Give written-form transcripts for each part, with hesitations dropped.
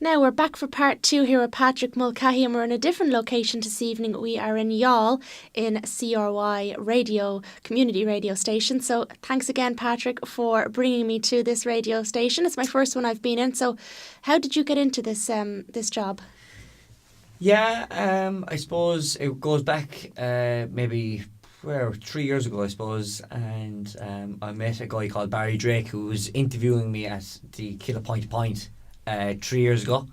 Now we're back for part 2 here with Patrick Mulcahy, and we're in a different location this evening. We are in Youghal in CRY radio, community radio station. So thanks again, Patrick, for bringing me to this radio station. It's my first one I've been in. So how did you get into this job? Yeah, I suppose it goes back maybe 3 years ago, I suppose, and I met a guy called Barry Drake who was interviewing me at the Killer Point to Point 3 years ago,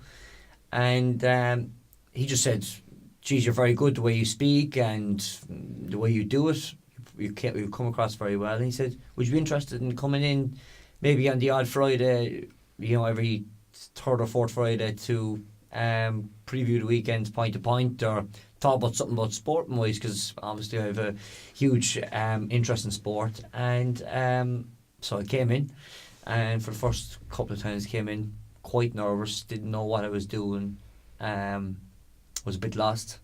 and he just said, "Geez, you're very good the way you speak and the way you do it. You come across very well." And he said, "Would you be interested in coming in, maybe on the odd Friday, every third or fourth Friday to preview the weekend's point to point, or talk about something about sporting wise, because obviously I have a huge interest in sport." And so I came in, and for the first couple of times came in quite nervous, didn't know what I was doing, was a bit lost.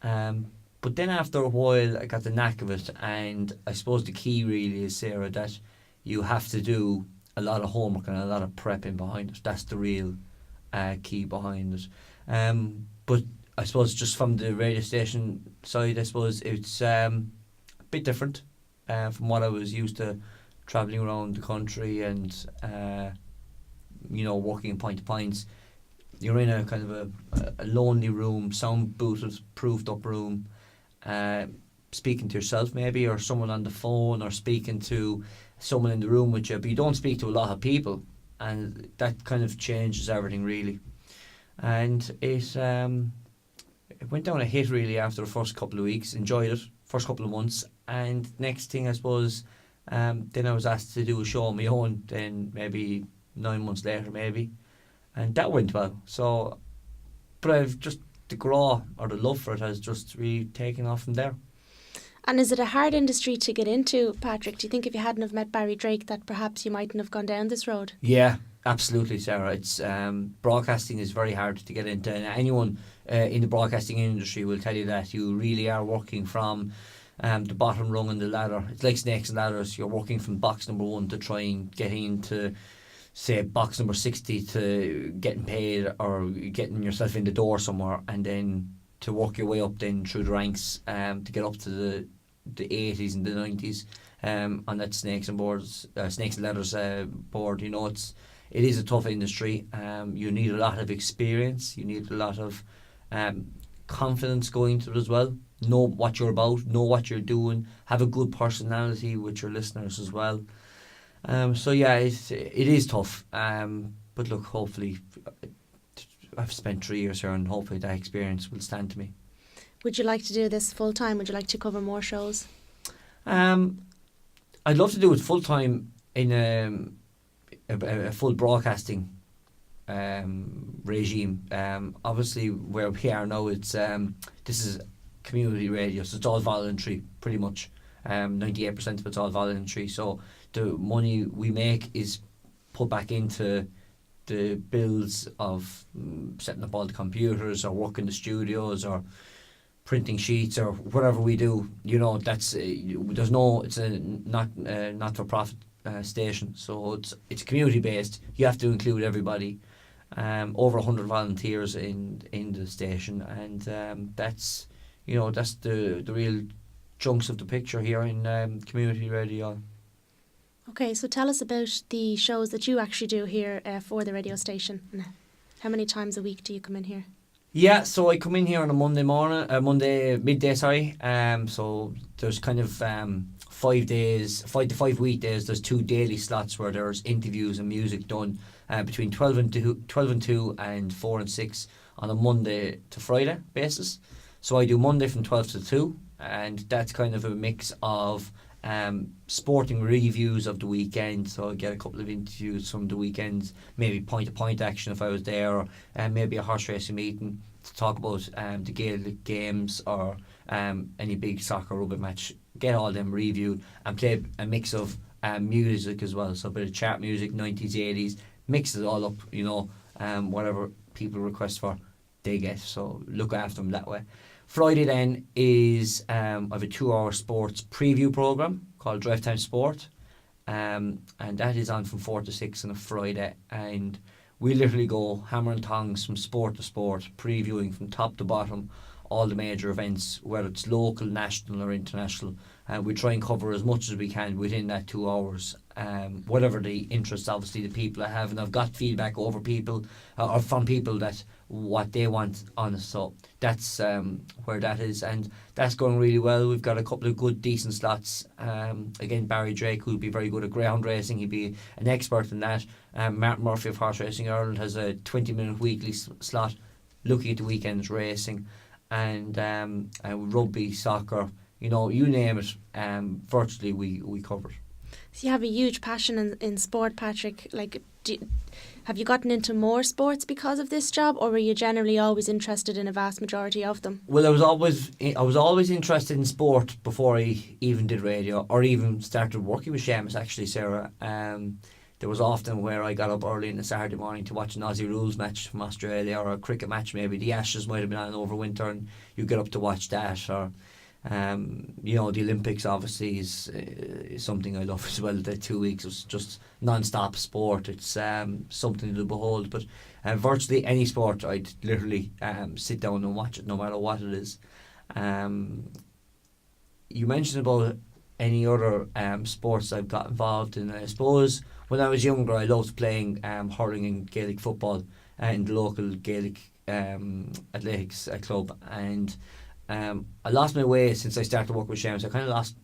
But then after a while I got the knack of it, and I suppose the key really is, Sarah, that you have to do a lot of homework and a lot of prepping behind it. That's the real key behind it. But I suppose just from the radio station side, I suppose it's a bit different from what I was used to, travelling around the country and working in point to points. You're in a kind of a lonely room, sound booted, proofed up room, speaking to yourself maybe, or someone on the phone, or speaking to someone in the room with you, but you don't speak to a lot of people, and that kind of changes everything really. And it went down a hit really after the first couple of weeks. Enjoyed it, first couple of months, and next thing I suppose, then I was asked to do a show on my own, then maybe 9 months later maybe, and that went well. So, but I've just, the grow or the love for it has just really taken off from there. And is it a hard industry to get into, Patrick? Do you think if you hadn't have met Barry Drake that perhaps you mightn't have gone down this road? Yeah, absolutely, Sarah. It's broadcasting is very hard to get into, and anyone in the broadcasting industry will tell you that you really are working from the bottom rung on the ladder. It's like snakes and ladders. You're working from box number 1 to try and get into, say, box number 60 to getting paid or getting yourself in the door somewhere, and then to work your way up then through the ranks to get up to the 80s and the 90s on that snakes and ladders board. It is a tough industry. You need a lot of experience. You need a lot of confidence going to it as well. Know what you're about, know what you're doing, have a good personality with your listeners as well. So yeah, it is tough. But look, hopefully I've spent 3 years here, and hopefully that experience will stand to me. Would you like to do this full time? Would you like to cover more shows? I'd love to do it full time in a full broadcasting regime. Obviously, where we are now, it's this is community radio, so it's all voluntary, pretty much. 98% of it's all voluntary. So the money we make is put back into the bills of setting up all the computers, or working the studios, or printing sheets, or whatever we do. That's it's a not for profit station, so it's community based. You have to include everybody. Over 100 volunteers in the station, and that's the real chunks of the picture here in community radio. Okay, so tell us about the shows that you actually do here for the radio station. How many times a week do you come in here? Yeah, so I come in here on a Monday midday, so there's kind of 5 to 5 weekdays. There's 2 daily slots where there's interviews and music done between 12 and 2 and 4 and 6 on a Monday to Friday basis. So I do Monday from 12 to 2, and that's kind of a mix of sporting reviews of the weekend. So I get a couple of interviews from the weekends, maybe point-to-point action if I was there, or maybe a horse racing meeting to talk about the Gaelic games, or any big soccer rugby match. Get all them reviewed, and play a mix of music as well. So a bit of chart music, 90s, 80s, mix it all up, whatever people request for, they get. So look after them that way. Friday then is I have a 2-hour sports preview programme called Drive Time Sport, and that is on from 4 to 6 on a Friday, and we literally go hammer and tongs from sport to sport, previewing from top to bottom all the major events, whether it's local, national or international. We try and cover as much as we can within that 2 hours, whatever the interests obviously the people have. And I've got feedback over people or from people that what they want on us. So that's where that is, and that's going really well. We've got a couple of good decent slots. Again, Barry Drake, who'll be very good at greyhound racing, he'd be an expert in that. Martin Murphy of Horse Racing Ireland has a 20-minute weekly slot looking at the weekend's racing, and rugby, soccer, you know, you name it, virtually we cover it. So you have a huge passion in sport, Patrick. Like, have you gotten into more sports because of this job, or were you generally always interested in a vast majority of them? Well, I was always interested in sport before I even did radio, or even started working with Seamus, actually, Sarah. There was often where I got up early on a Saturday morning to watch an Aussie Rules match from Australia, or a cricket match maybe. The Ashes might have been on over winter, and you get up to watch that. Or you know, the Olympics obviously is something I love as well. The 2 weeks was just non-stop sport. It's something to behold. But virtually any sport, I'd literally sit down and watch it, no matter what it is. You mentioned about any other sports I've got involved in. I suppose when I was younger, I loved playing hurling and Gaelic football in the local Gaelic athletics club, and I lost my way since I started working with Seamus. I kind of lost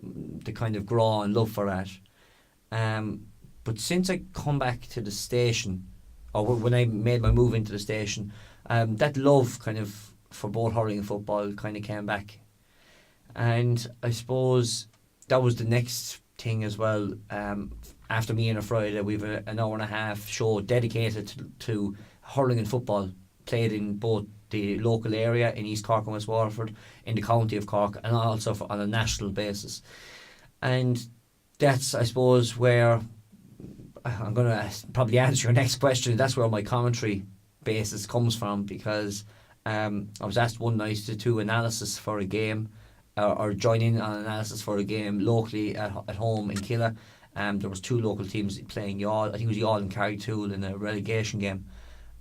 the kind of graw and love for that. But since I come back to the station, or when I made my move into the station, that love kind of for both hurling and football kind of came back. And I suppose that was the next thing as well. After Me on a Friday, we've an hour and a half show dedicated to hurling and football, played in both the local area in East Cork and West Waterford, in the county of Cork, and also on a national basis. And that's, I suppose, where I'm going to probably answer your next question. That's where my commentary basis comes from, because I was asked one night to do analysis for a game, or join in on analysis for a game locally at home in Killa. There was 2 local teams playing Youghal. I think it was Youghal and Carrigtwohill in a relegation game.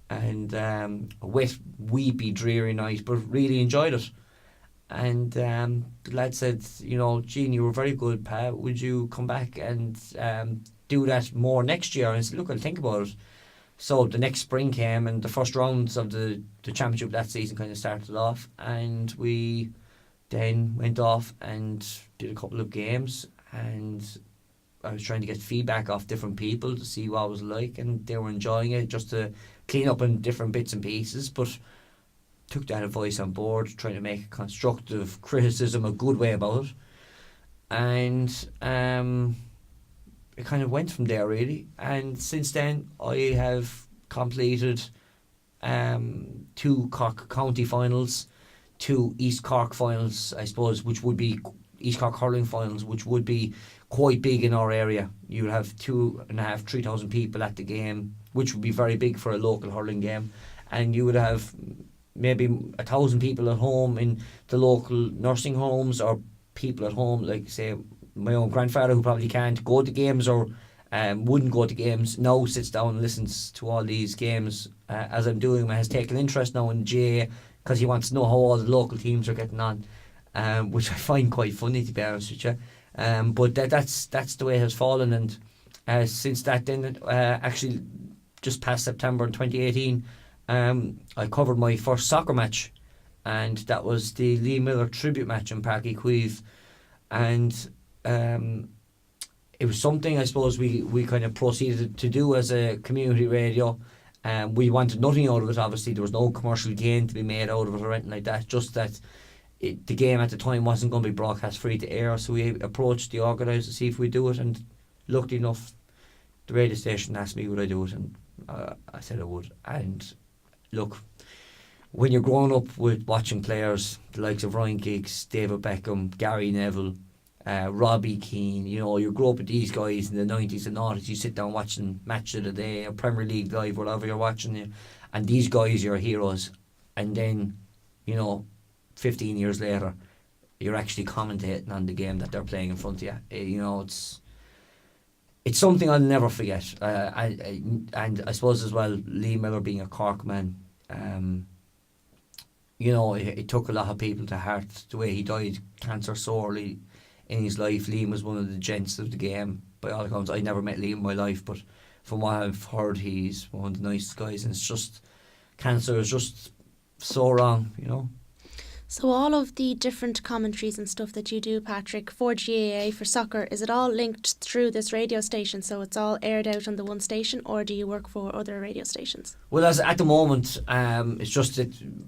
And a wet, weepy, dreary night, but really enjoyed it. And the lad said, you know, Gene, you were very good, Pat. Would you come back and do that more next year? And I said, look, I'll think about it. So the next spring came, and the first rounds of the championship that season kind of started off, and we then went off and did a couple of games, and I was trying to get feedback off different people to see what it was like, and they were enjoying it, just to clean up in different bits and pieces. But took that advice on board, trying to make constructive criticism a good way about it, and it kind of went from there really. And since then I have completed 2 Cork County finals, 2 East Cork finals, I suppose, which would be East Cork hurling finals, which would be quite big in our area. You would have 2,500-3,000 people at the game, which would be very big for a local hurling game, and you would have maybe 1,000 people at home in the local nursing homes, or people at home, like say my own grandfather, who probably can't go to games or wouldn't go to games, now sits down and listens to all these games as I'm doing. Has taken interest now in GAA because he wants to know how all the local teams are getting on, which I find quite funny, to be honest with you. But that's the way it has fallen. And since that, then actually just past September in 2018, I covered my first soccer match, and that was the Lee Miller tribute match in Páirc Uí Chaoimh. And it was something, I suppose, we kind of proceeded to do as a community radio. We wanted nothing out of it, obviously. There was no commercial gain to be made out of it or anything like that, just that the game at the time wasn't going to be broadcast free to air. So we approached the organiser to see if we'd do it, and luckily enough the radio station asked me would I do it, and I said I would. And look, when you're growing up with watching players, the likes of Ryan Giggs, David Beckham, Gary Neville, Robbie Keane, you know, you grew up with these guys in the 90s and 90s. You sit down watching Match of the Day or Premier League Live, whatever you're watching, and these guys are your heroes. And then, you know, 15 years later, you're actually commentating on the game that they're playing in front of you. You know, it's something I'll never forget. And I suppose as well, Lee Miller being a Cork man, it took a lot of people to heart the way he died, cancer sorely in his life. Liam was one of the gents of the game. By all accounts, I never met Liam in my life, but from what I've heard, he's one of the nicest guys. And it's just, cancer is just so wrong. So all of the different commentaries and stuff that you do, Patrick, for GAA, for soccer, is it all linked through this radio station? So it's all aired out on the one station, or do you work for other radio stations? Well, as at the moment, it's just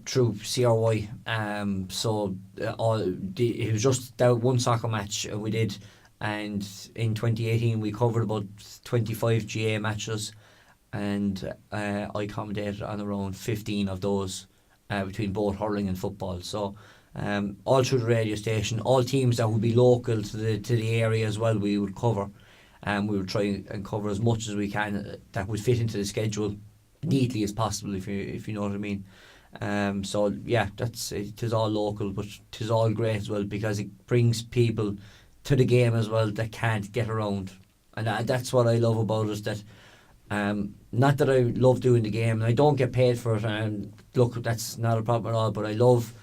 through CRY. It was just that one soccer match we did, and in 2018 we covered about 25 GAA matches, and I commentated on around 15 of those. Between both hurling and football, so all through the radio station, all teams that would be local to the area as well, we would cover, and we would try and cover as much as we can that would fit into the schedule neatly as possible, if you know what I mean. So yeah, it is all local, but it is all great as well, because it brings people to the game as well that can't get around, and that's what I love about it. That not that I love doing the game, and I don't get paid for it, and look, that's not a problem at all, but I love,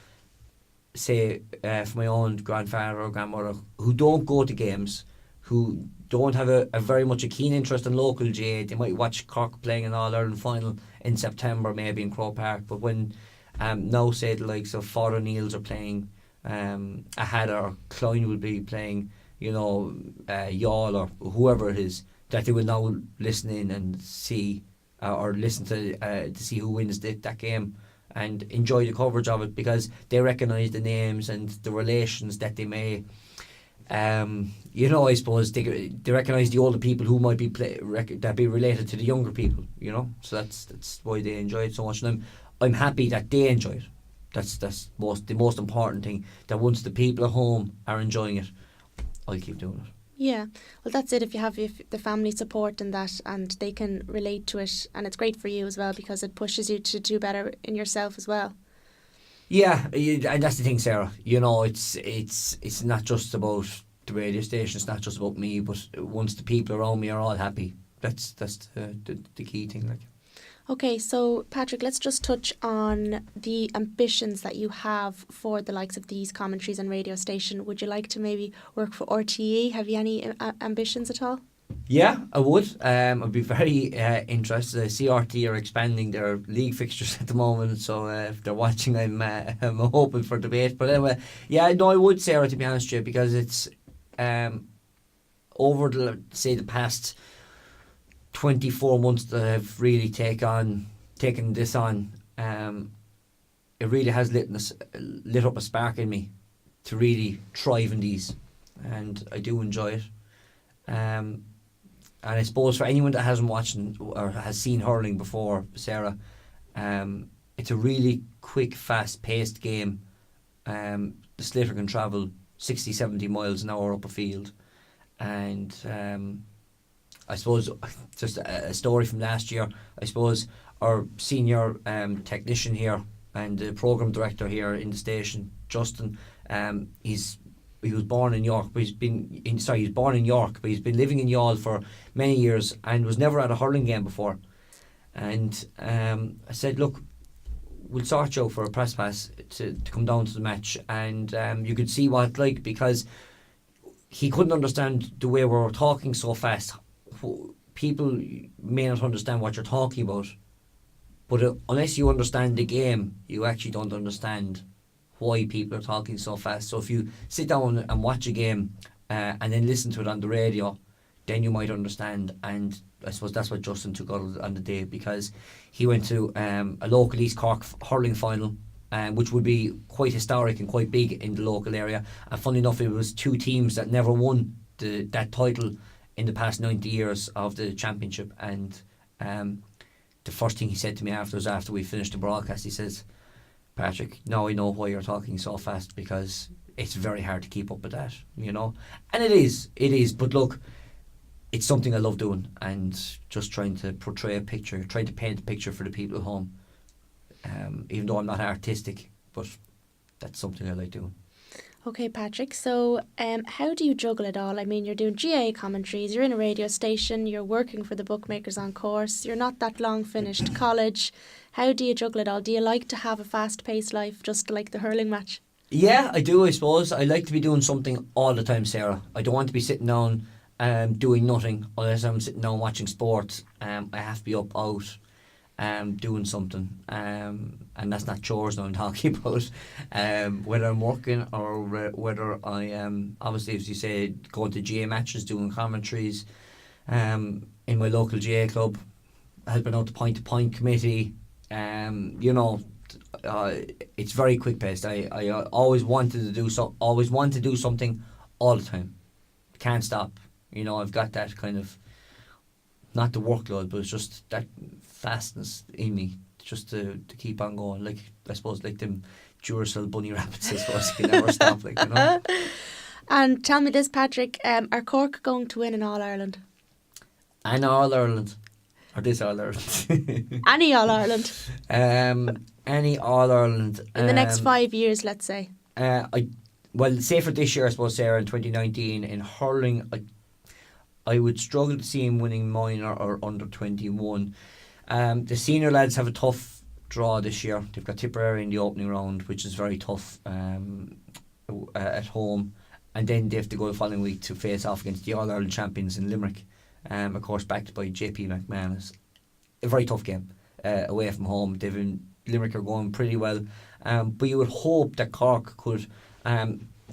say, for my own grandfather or grandmother who don't go to games, who don't have a very much a keen interest in local GAA. They might watch Cork playing an All-Ireland final in September, maybe in Croke Park, but when now, say, the likes of Father Neils are playing, Ahad or Clyne will be playing, Youghal or whoever it is, that they will now listen in and see, or listen to see who wins that game, and enjoy the coverage of it, because they recognise the names and the relations that they may, I suppose they recognise the older people who might be that be related to the younger people, so that's why they enjoy it so much, and I'm happy that they enjoy it. That's the most important thing, that once the people at home are enjoying it, I'll keep doing it. Yeah, well, that's it. If you have the family support and that, and they can relate to it, and it's great for you as well, because it pushes you to do better in yourself as well. Yeah, and that's the thing, Sarah. It's not just about the radio station. It's not just about me. But once the people around me are all happy, that's the key thing. Like. Okay, so Patrick, let's just touch on the ambitions that you have for the likes of these commentaries and radio station. Would you like to maybe work for RTE? Have you any ambitions at all? Yeah, I would. I'd be very interested. I see RTE are expanding their league fixtures at the moment, so if they're watching, I'm hoping for debate. But anyway, yeah, no, I would, Sarah, to be honest with you, because it's over the past 24 months that I've really taken this on, it really has lit up a spark in me to really thrive in these, and I do enjoy it. And I suppose for anyone that hasn't watched or has seen hurling before, Sarah, it's a really quick, fast-paced game. The sliotar can travel 60, 70 miles an hour up a field, and I suppose just a story from last year. I suppose our senior technician here and the program director here in the station, Justin, he was born in York, but he's born in York, but he's been living in Youghal for many years and was never at a hurling game before. And I said, look, we'll sort you out for a press pass to come down to the match, and you could see what it's like, because he couldn't understand the way we were talking so fast. People may not understand what you're talking about, but unless you understand the game, you actually don't understand why people are talking so fast. So if you sit down and watch a game and then listen to it on the radio, then you might understand. And I suppose that's what Justin took out on the day, because he went to a local East Cork hurling final, which would be quite historic and quite big in the local area. And funny enough, it was two teams that never won that title in the past 90 years of the championship. And the first thing he said to me after we finished the broadcast, he says, Patrick, now I know why you're talking so fast, because it's very hard to keep up with that, And it is, but look, it's something I love doing, and just trying to portray a picture, trying to paint a picture for the people at home, even though I'm not artistic, but that's something I like doing. Okay, Patrick. So, how do you juggle it all? I mean, you're doing GAA commentaries, you're in a radio station, you're working for the Bookmakers on course, you're not that long finished college. How do you juggle it all? Do you like to have a fast-paced life, just like the hurling match? Yeah, I do, I suppose. I like to be doing something all the time, Sarah. I don't want to be sitting down doing nothing unless I'm sitting down watching sport. I have to be up out doing something. And that's not chores now I'm talking about. Whether I'm working or whether I am, obviously, as you say, going to GA matches, doing commentaries in my local GA club, helping out the point-to-point committee. You know, it's very quick paced. I always wanted to do always want to do something all the time. Can't stop. You know, I've got that kind of, not the workload, but it's just that fastness in me, just to keep on going. Like, I suppose, like them Duracell bunny rabbits, I suppose, you can never stop, like, you know. And tell me this, Patrick, are Cork going to win in All-Ireland? And All Ireland. Or this All Ireland. Any All-Ireland? Any All Ireland. In the next 5 years, let's say. Well, say for this year, I suppose, Sarah, in 2019, in hurling, I would struggle to see him winning minor or under 21. The senior lads have a tough draw this year. They've got Tipperary in the opening round, which is very tough at home. And then they have to go the following week to face off against the All-Ireland champions in Limerick. Of course, backed by JP McManus. A very tough game away from home. Limerick are going pretty well. But you would hope that Cork could,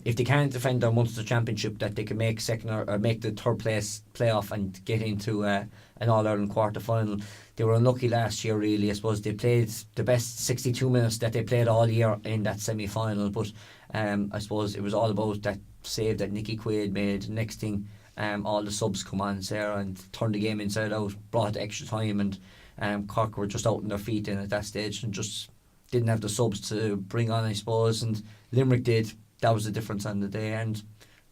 if they can't defend their Munster Championship, that they can make second or make the third place playoff and get into an All-Ireland quarter final. They were unlucky last year, really. I suppose they played the best 62 minutes that they played all year in that semi-final, but I suppose it was all about that save that Nicky Quaid made. Next thing, all the subs come on, Sarah, and turned the game inside out, brought extra time, and Cork were just out on their feet in at that stage and just didn't have the subs to bring on, I suppose, and Limerick did. That was the difference on the day. And,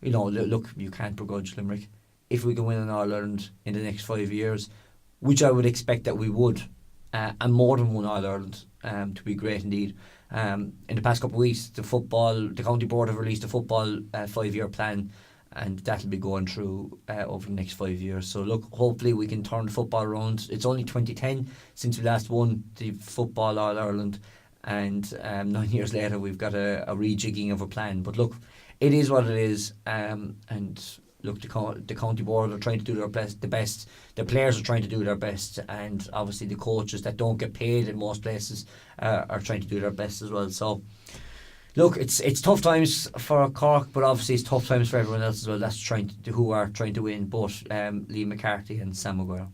you know, look, you can't begrudge Limerick. If we can win an All-Ireland in the next 5 years, which I would expect that we would, and more than one All-Ireland, to be great indeed. In the past couple of weeks, the County Board have released a football 5-year plan, and that'll be going through over the next 5 years. So look, hopefully we can turn the football around. It's only 2010 since we last won the football All-Ireland, and 9 years later we've got a rejigging of a plan. But look, it is what it is, and look, the county board are trying to do their best. The players are trying to do their best, and obviously the coaches that don't get paid in most places are trying to do their best as well. So look, it's tough times for Cork, but obviously it's tough times for everyone else as well. Who are trying to win, both Lee McCarthy and Sam Maguire.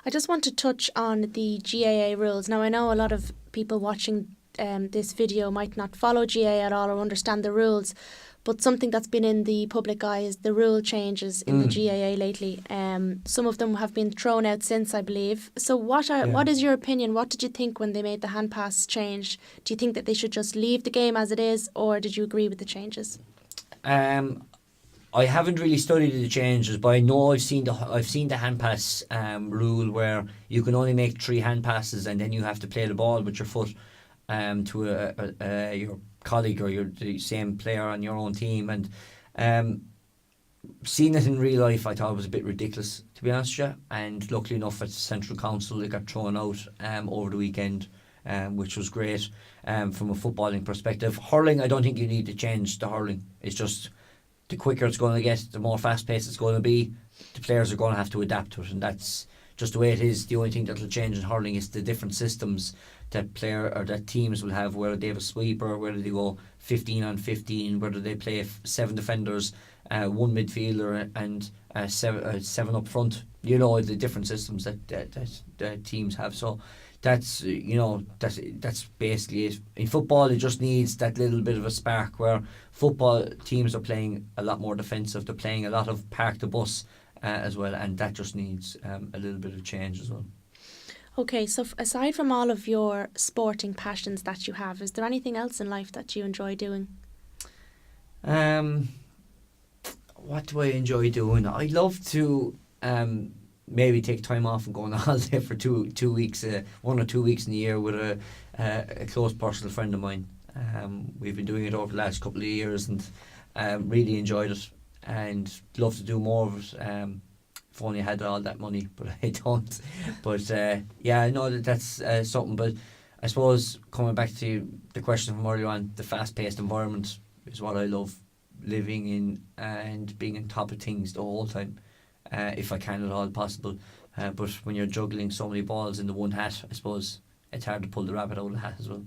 I just want to touch on the GAA rules. Now, I know a lot of people watching this video might not follow GAA at all or understand the rules, but something that's been in the public eye is the rule changes in the GAA lately. Some of them have been thrown out since, I believe. So what is your opinion? What did you think when they made the hand pass change? Do you think that they should just leave the game as it is, or did you agree with the changes? I haven't really studied the changes, but I know I've seen the hand pass rule where you can only make 3 hand passes and then you have to play the ball with your foot to your colleague or the same player on your own team. And seeing it in real life, I thought it was a bit ridiculous, to be honest with you. And luckily enough, at Central Council, it got thrown out over the weekend, which was great from a footballing perspective. Hurling, I don't think you need to change the hurling. It's just the quicker it's going to get, the more fast-paced it's going to be. The players are going to have to adapt to it, and that's just the way it is. The only thing that will change in hurling is the different systems that teams will have, whether they have a sweeper, whether they go 15 on 15, whether they play 7 defenders, 1 midfielder and 7 up front. You know, the different systems that teams have. So that's basically it. In football, it just needs that little bit of a spark where football teams are playing a lot more defensive. They're playing a lot of park the bus as well, and that just needs a little bit of change as well. Okay, so aside from all of your sporting passions that you have, is there anything else in life that you enjoy doing? What do I enjoy doing? I love to maybe take time off and go on a holiday for 2 weeks, 1 or 2 weeks in the year with a close personal friend of mine. We've been doing it over the last couple of years and really enjoyed it and love to do more of it. If only I had all that money, but I don't. But yeah, I know that's something. But I suppose coming back to the question from earlier on, the fast-paced environment is what I love living in and being on top of things the whole time, if I can at all possible. But when you're juggling so many balls in the one hat, I suppose it's hard to pull the rabbit out of the hat as well.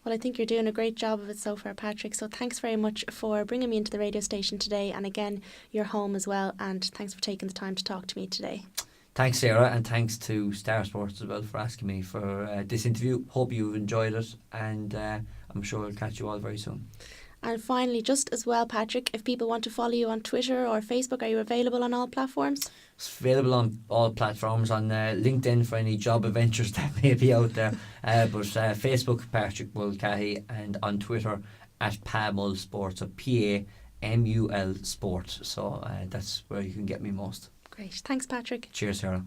Well, I think you're doing a great job of it so far, Patrick. So thanks very much for bringing me into the radio station today. And again, you're home as well. And thanks for taking the time to talk to me today. Thanks, Sarah, and thanks to Star Sports as well for asking me for this interview. Hope you've enjoyed it, and I'm sure I'll catch you all very soon. And finally, just as well, Patrick, if people want to follow you on Twitter or Facebook, are you available on all platforms? It's available on all platforms, on LinkedIn for any job adventures that may be out there. But Facebook, Patrick Mulcahy, and on Twitter at PAMUL Sport, so PAMUL Sport. So that's where you can get me most. Great. Thanks, Patrick. Cheers, Sarah.